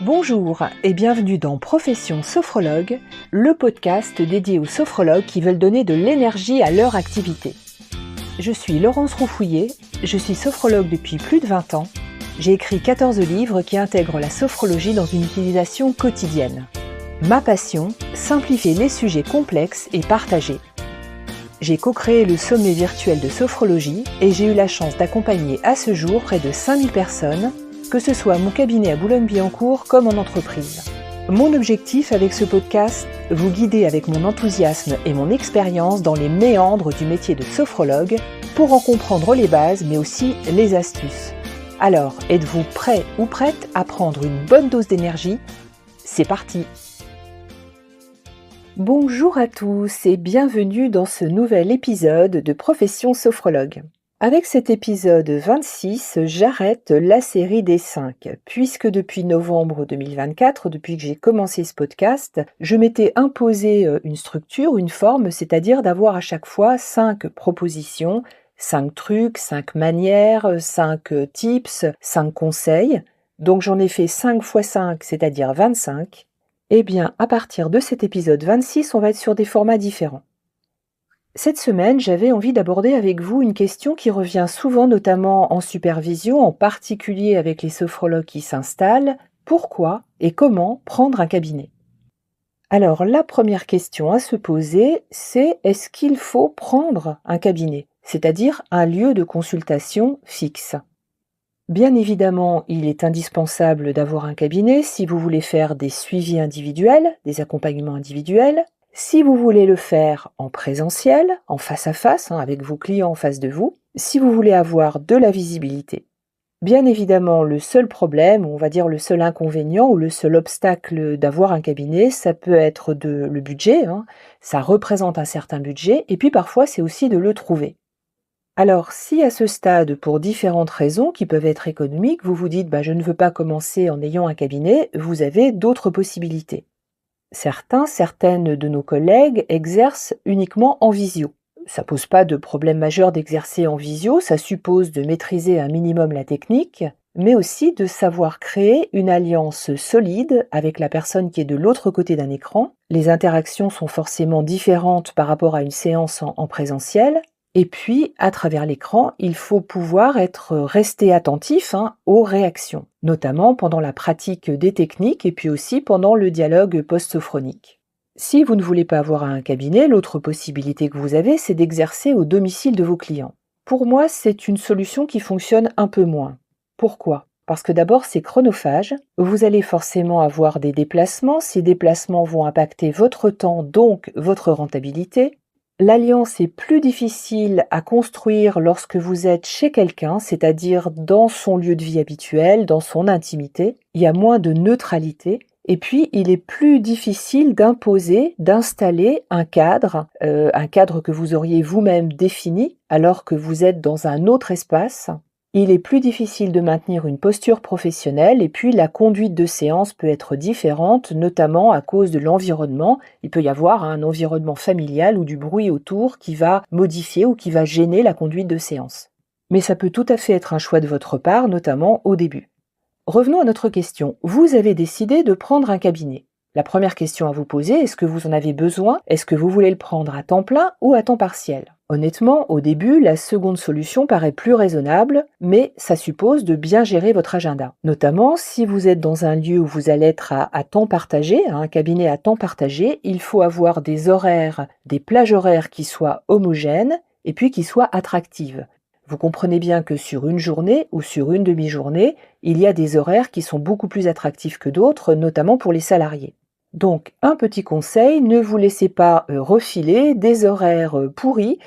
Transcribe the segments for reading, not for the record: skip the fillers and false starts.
Bonjour et bienvenue dans Profession Sophrologue, le podcast dédié aux sophrologues qui veulent donner de l'énergie à leur activité. Je suis Laurence Roufouillet, je suis sophrologue depuis plus de 20 ans. J'ai écrit 14 livres qui intègrent la sophrologie dans une utilisation quotidienne. Ma passion, simplifier les sujets complexes et partagés. J'ai co-créé le sommet virtuel de sophrologie et j'ai eu la chance d'accompagner à ce jour près de 5000 personnes, que ce soit à mon cabinet à Boulogne-Billancourt comme en entreprise. Mon objectif avec ce podcast, vous guider avec mon enthousiasme et mon expérience dans les méandres du métier de sophrologue pour en comprendre les bases mais aussi les astuces. Alors, êtes-vous prêt ou prête à prendre une bonne dose d'énergie ? C'est parti ! Bonjour à tous et bienvenue dans ce nouvel épisode de Profession Sophrologue. Avec cet épisode 26, j'arrête la série des 5, puisque depuis novembre 2024, depuis que j'ai commencé ce podcast, je m'étais imposé une structure, une forme, c'est-à-dire d'avoir à chaque fois 5 propositions, 5 trucs, 5 manières, 5 tips, 5 conseils. Donc j'en ai fait 5 x 5, c'est-à-dire 25. Eh bien, à partir de cet épisode 26, on va être sur des formats différents. Cette semaine, j'avais envie d'aborder avec vous une question qui revient souvent, notamment en supervision, en particulier avec les sophrologues qui s'installent. Pourquoi et comment prendre un cabinet ? Alors, la première question à se poser, c'est est-ce qu'il faut prendre un cabinet, c'est-à-dire un lieu de consultation fixe ? Bien évidemment, il est indispensable d'avoir un cabinet si vous voulez faire des suivis individuels, des accompagnements individuels. Si vous voulez le faire en présentiel, en face à face, avec vos clients en face de vous, si vous voulez avoir de la visibilité. Bien évidemment, le seul problème, on va dire le seul inconvénient ou le seul obstacle d'avoir un cabinet, ça peut être le budget, ça représente un certain budget, et puis parfois c'est aussi de le trouver. Alors, si à ce stade, pour différentes raisons qui peuvent être économiques, vous vous dites « je ne veux pas commencer en ayant un cabinet », vous avez d'autres possibilités. Certaines de nos collègues exercent uniquement en visio. Ça pose pas de problème majeur d'exercer en visio, ça suppose de maîtriser un minimum la technique, mais aussi de savoir créer une alliance solide avec la personne qui est de l'autre côté d'un écran. Les interactions sont forcément différentes par rapport à une séance en présentiel. Et puis, à travers l'écran, il faut pouvoir rester attentif aux réactions, notamment pendant la pratique des techniques et puis aussi pendant le dialogue post-sophronique. Si vous ne voulez pas avoir un cabinet, l'autre possibilité que vous avez, c'est d'exercer au domicile de vos clients. Pour moi, c'est une solution qui fonctionne un peu moins. Pourquoi ? Parce que d'abord, c'est chronophage. Vous allez forcément avoir des déplacements. Ces déplacements vont impacter votre temps, donc votre rentabilité. L'alliance est plus difficile à construire lorsque vous êtes chez quelqu'un, c'est-à-dire dans son lieu de vie habituel, dans son intimité. Il y a moins de neutralité. Et puis, il est plus difficile d'imposer, d'installer un cadre que vous auriez vous-même défini, alors que vous êtes dans un autre espace. Il est plus difficile de maintenir une posture professionnelle et puis la conduite de séance peut être différente, notamment à cause de l'environnement. Il peut y avoir un environnement familial ou du bruit autour qui va modifier ou qui va gêner la conduite de séance. Mais ça peut tout à fait être un choix de votre part, notamment au début. Revenons à notre question. Vous avez décidé de prendre un cabinet. La première question à vous poser, est-ce que vous en avez besoin ? Est-ce que vous voulez le prendre à temps plein ou à temps partiel ? Honnêtement, au début, la seconde solution paraît plus raisonnable, mais ça suppose de bien gérer votre agenda. Notamment, si vous êtes dans un lieu où vous allez être à temps partagé, un cabinet à temps partagé, il faut avoir des horaires, des plages horaires qui soient homogènes et puis qui soient attractives. Vous comprenez bien que sur une journée ou sur une demi-journée, il y a des horaires qui sont beaucoup plus attractifs que d'autres, notamment pour les salariés. Donc, un petit conseil, ne vous laissez pas refiler des horaires pourris,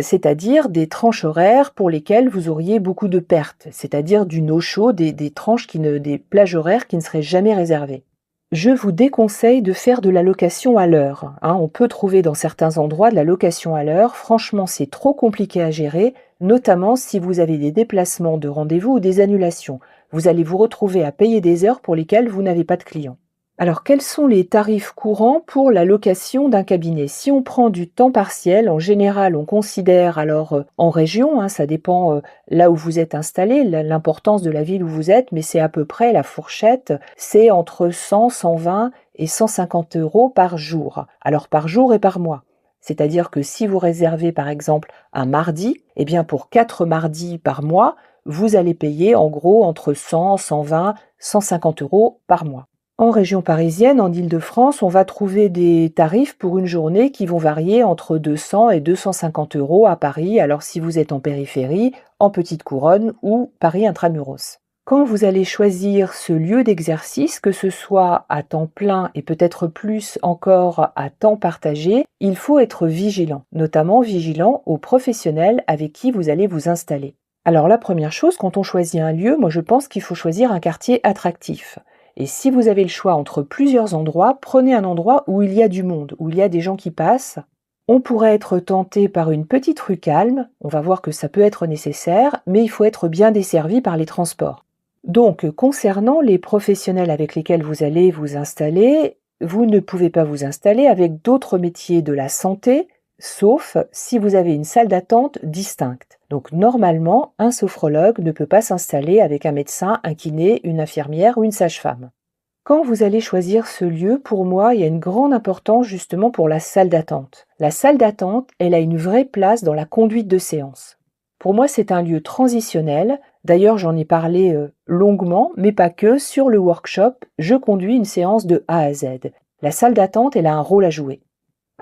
c'est-à-dire des tranches horaires pour lesquelles vous auriez beaucoup de pertes, c'est-à-dire du no-show, des plages horaires qui ne seraient jamais réservées. Je vous déconseille de faire de la location à l'heure. On peut trouver dans certains endroits de la location à l'heure. Franchement, c'est trop compliqué à gérer, notamment si vous avez des déplacements de rendez-vous ou des annulations. Vous allez vous retrouver à payer des heures pour lesquelles vous n'avez pas de clients. Alors, quels sont les tarifs courants pour la location d'un cabinet? Si on prend du temps partiel, en général, on considère en région, hein, ça dépend là où vous êtes installé, l'importance de la ville où vous êtes, mais c'est à peu près la fourchette, c'est entre 100, 120 et 150 € par jour. Alors par jour et par mois. C'est-à-dire que si vous réservez par exemple un mardi, eh bien pour 4 mardis par mois, vous allez payer en gros entre 100, 120, 150 € par mois. En région parisienne, en Île-de-France, on va trouver des tarifs pour une journée qui vont varier entre 200 et 250 € à Paris, alors si vous êtes en périphérie, en petite couronne ou Paris intramuros. Quand vous allez choisir ce lieu d'exercice, que ce soit à temps plein et peut-être plus encore à temps partagé, il faut être vigilant, notamment vigilant aux professionnels avec qui vous allez vous installer. Alors la première chose, quand on choisit un lieu, moi je pense qu'il faut choisir un quartier attractif. Et si vous avez le choix entre plusieurs endroits, prenez un endroit où il y a du monde, où il y a des gens qui passent. On pourrait être tenté par une petite rue calme, on va voir que ça peut être nécessaire, mais il faut être bien desservi par les transports. Donc, concernant les professionnels avec lesquels vous allez vous installer, vous ne pouvez pas vous installer avec d'autres métiers de la santé, sauf si vous avez une salle d'attente distincte. Donc normalement, un sophrologue ne peut pas s'installer avec un médecin, un kiné, une infirmière ou une sage-femme. Quand vous allez choisir ce lieu, pour moi, il y a une grande importance justement pour la salle d'attente. La salle d'attente, elle a une vraie place dans la conduite de séance. Pour moi, c'est un lieu transitionnel. D'ailleurs, j'en ai parlé longuement, mais pas que, sur le workshop « Je conduis une séance de A à Z ». La salle d'attente, elle a un rôle à jouer.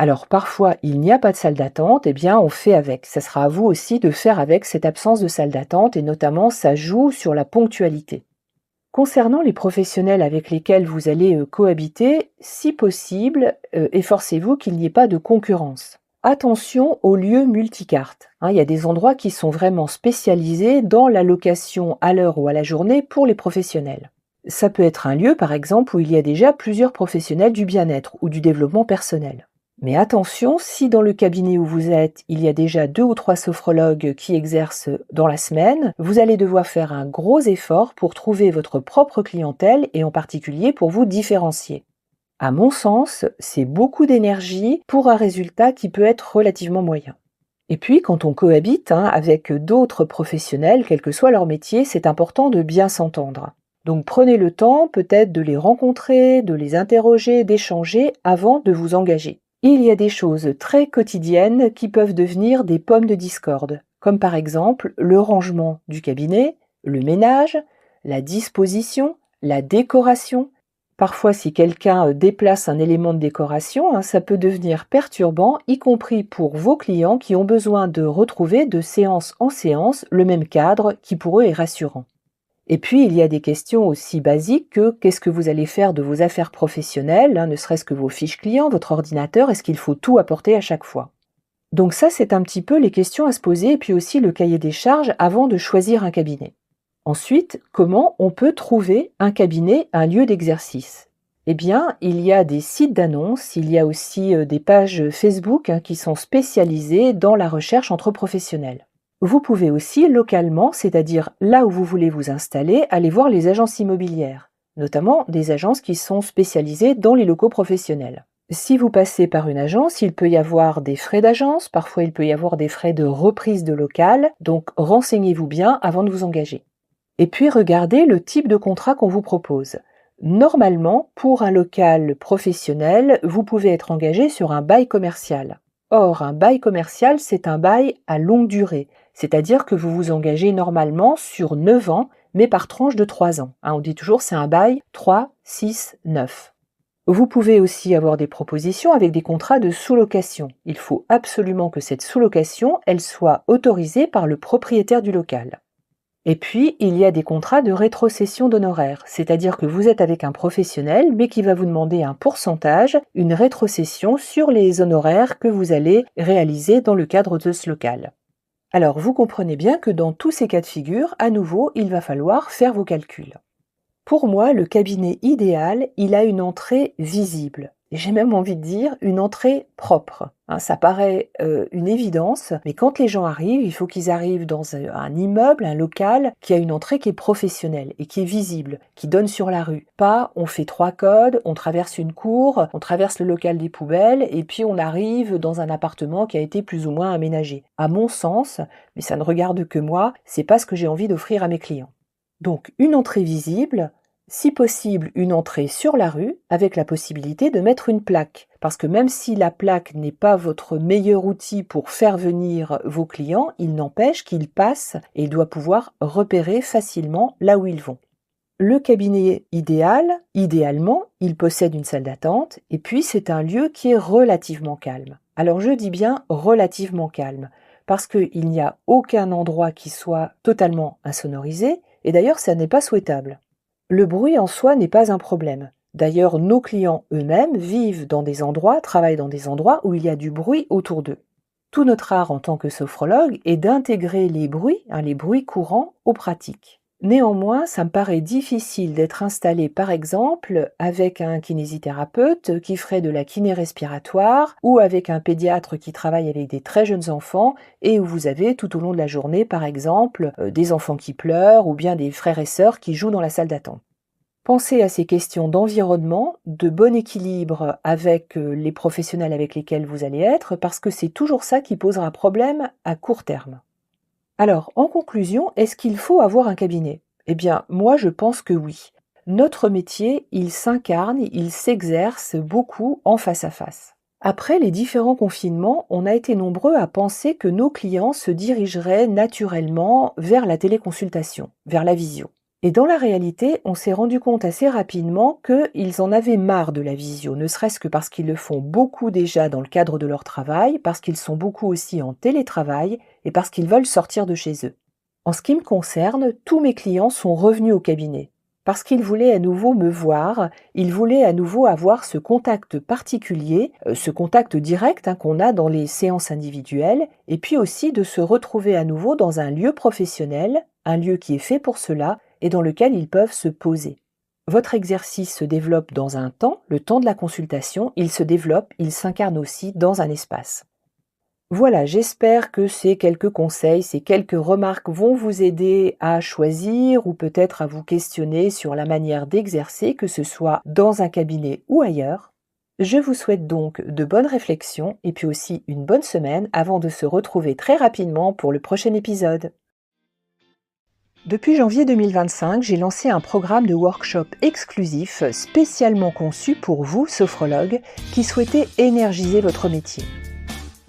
Alors parfois, il n'y a pas de salle d'attente, eh bien on fait avec. Ça sera à vous aussi de faire avec cette absence de salle d'attente et notamment ça joue sur la ponctualité. Concernant les professionnels avec lesquels vous allez cohabiter, si possible, efforcez-vous qu'il n'y ait pas de concurrence. Attention aux lieux multicartes. Il y a des endroits qui sont vraiment spécialisés dans la location à l'heure ou à la journée pour les professionnels. Ça peut être un lieu, par exemple, où il y a déjà plusieurs professionnels du bien-être ou du développement personnel. Mais attention, si dans le cabinet où vous êtes, il y a déjà 2 ou 3 sophrologues qui exercent dans la semaine, vous allez devoir faire un gros effort pour trouver votre propre clientèle et en particulier pour vous différencier. À mon sens, c'est beaucoup d'énergie pour un résultat qui peut être relativement moyen. Et puis, quand on cohabite avec d'autres professionnels, quel que soit leur métier, c'est important de bien s'entendre. Donc prenez le temps peut-être de les rencontrer, de les interroger, d'échanger avant de vous engager. Il y a des choses très quotidiennes qui peuvent devenir des pommes de discorde, comme par exemple le rangement du cabinet, le ménage, la disposition, la décoration. Parfois, si quelqu'un déplace un élément de décoration, ça peut devenir perturbant, y compris pour vos clients qui ont besoin de retrouver de séance en séance le même cadre qui pour eux est rassurant. Et puis, il y a des questions aussi basiques que qu'est-ce que vous allez faire de vos affaires professionnelles, ne serait-ce que vos fiches clients, votre ordinateur, est-ce qu'il faut tout apporter à chaque fois? Donc ça, c'est un petit peu les questions à se poser et puis aussi le cahier des charges avant de choisir un cabinet. Ensuite, comment on peut trouver un cabinet, un lieu d'exercice? Eh bien, il y a des sites d'annonces, il y a aussi des pages Facebook qui sont spécialisées dans la recherche entre professionnels. Vous pouvez aussi localement, c'est-à-dire là où vous voulez vous installer, aller voir les agences immobilières, notamment des agences qui sont spécialisées dans les locaux professionnels. Si vous passez par une agence, il peut y avoir des frais d'agence, parfois il peut y avoir des frais de reprise de local, donc renseignez-vous bien avant de vous engager. Et puis regardez le type de contrat qu'on vous propose. Normalement, pour un local professionnel, vous pouvez être engagé sur un bail commercial. Or, un bail commercial, c'est un bail à longue durée. C'est-à-dire que vous vous engagez normalement sur 9 ans, mais par tranche de 3 ans. On dit toujours c'est un bail 3, 6, 9. Vous pouvez aussi avoir des propositions avec des contrats de sous-location. Il faut absolument que cette sous-location, elle soit autorisée par le propriétaire du local. Et puis, il y a des contrats de rétrocession d'honoraires, c'est-à-dire que vous êtes avec un professionnel, mais qui va vous demander un pourcentage, une rétrocession sur les honoraires que vous allez réaliser dans le cadre de ce local. Alors, vous comprenez bien que dans tous ces cas de figure, à nouveau, il va falloir faire vos calculs. Pour moi, le cabinet idéal, il a une entrée visible. et j'ai même envie de dire une entrée propre. Ça paraît une évidence, mais quand les gens arrivent, il faut qu'ils arrivent dans un immeuble, un local qui a une entrée qui est professionnelle et qui est visible, qui donne sur la rue. Pas on fait 3 codes, on traverse une cour, on traverse le local des poubelles et puis on arrive dans un appartement qui a été plus ou moins aménagé. À mon sens, mais ça ne regarde que moi, c'est pas ce que j'ai envie d'offrir à mes clients. Donc une entrée visible, si possible une entrée sur la rue, avec la possibilité de mettre une plaque. Parce que même si la plaque n'est pas votre meilleur outil pour faire venir vos clients, il n'empêche qu'ils passent et il doit pouvoir repérer facilement là où ils vont. Le cabinet idéalement, il possède une salle d'attente et puis c'est un lieu qui est relativement calme. Alors je dis bien relativement calme, parce qu'il n'y a aucun endroit qui soit totalement insonorisé et d'ailleurs ça n'est pas souhaitable. Le bruit en soi n'est pas un problème. D'ailleurs, nos clients eux-mêmes vivent dans des endroits, travaillent dans des endroits où il y a du bruit autour d'eux. Tout notre art en tant que sophrologue est d'intégrer les bruits courants, aux pratiques. Néanmoins, ça me paraît difficile d'être installé, par exemple, avec un kinésithérapeute qui ferait de la kiné respiratoire ou avec un pédiatre qui travaille avec des très jeunes enfants et où vous avez tout au long de la journée, par exemple, des enfants qui pleurent ou bien des frères et sœurs qui jouent dans la salle d'attente. Pensez à ces questions d'environnement, de bon équilibre avec les professionnels avec lesquels vous allez être, parce que c'est toujours ça qui posera problème à court terme. Alors, en conclusion, est-ce qu'il faut avoir un cabinet ? Eh bien, moi je pense que oui. Notre métier, il s'incarne, il s'exerce beaucoup en face à face. Après les différents confinements, on a été nombreux à penser que nos clients se dirigeraient naturellement vers la téléconsultation, vers la visio. Et dans la réalité, on s'est rendu compte assez rapidement qu'ils en avaient marre de la visio, ne serait-ce que parce qu'ils le font beaucoup déjà dans le cadre de leur travail, parce qu'ils sont beaucoup aussi en télétravail et parce qu'ils veulent sortir de chez eux. En ce qui me concerne, tous mes clients sont revenus au cabinet, parce qu'ils voulaient à nouveau me voir, ils voulaient à nouveau avoir ce contact particulier, ce contact direct qu'on a dans les séances individuelles, et puis aussi de se retrouver à nouveau dans un lieu professionnel, un lieu qui est fait pour cela, et dans lequel ils peuvent se poser. Votre exercice se développe dans un temps, le temps de la consultation, il se développe, il s'incarne aussi dans un espace. Voilà, j'espère que ces quelques conseils, ces quelques remarques vont vous aider à choisir ou peut-être à vous questionner sur la manière d'exercer, que ce soit dans un cabinet ou ailleurs. Je vous souhaite donc de bonnes réflexions et puis aussi une bonne semaine avant de se retrouver très rapidement pour le prochain épisode. Depuis janvier 2025, j'ai lancé un programme de workshop exclusif spécialement conçu pour vous, sophrologues, qui souhaitez énergiser votre métier.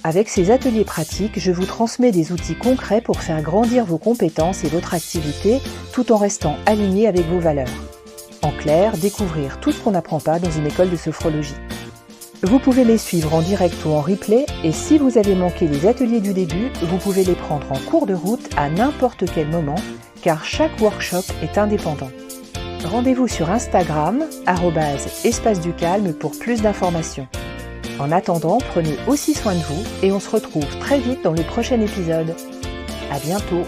Avec ces ateliers pratiques, je vous transmets des outils concrets pour faire grandir vos compétences et votre activité tout en restant aligné avec vos valeurs. En clair, découvrir tout ce qu'on n'apprend pas dans une école de sophrologie. Vous pouvez les suivre en direct ou en replay et si vous avez manqué les ateliers du début, vous pouvez les prendre en cours de route à n'importe quel moment car chaque workshop est indépendant. Rendez-vous sur Instagram, @espace du calme pour plus d'informations. En attendant, prenez aussi soin de vous et on se retrouve très vite dans le prochain épisode. À bientôt!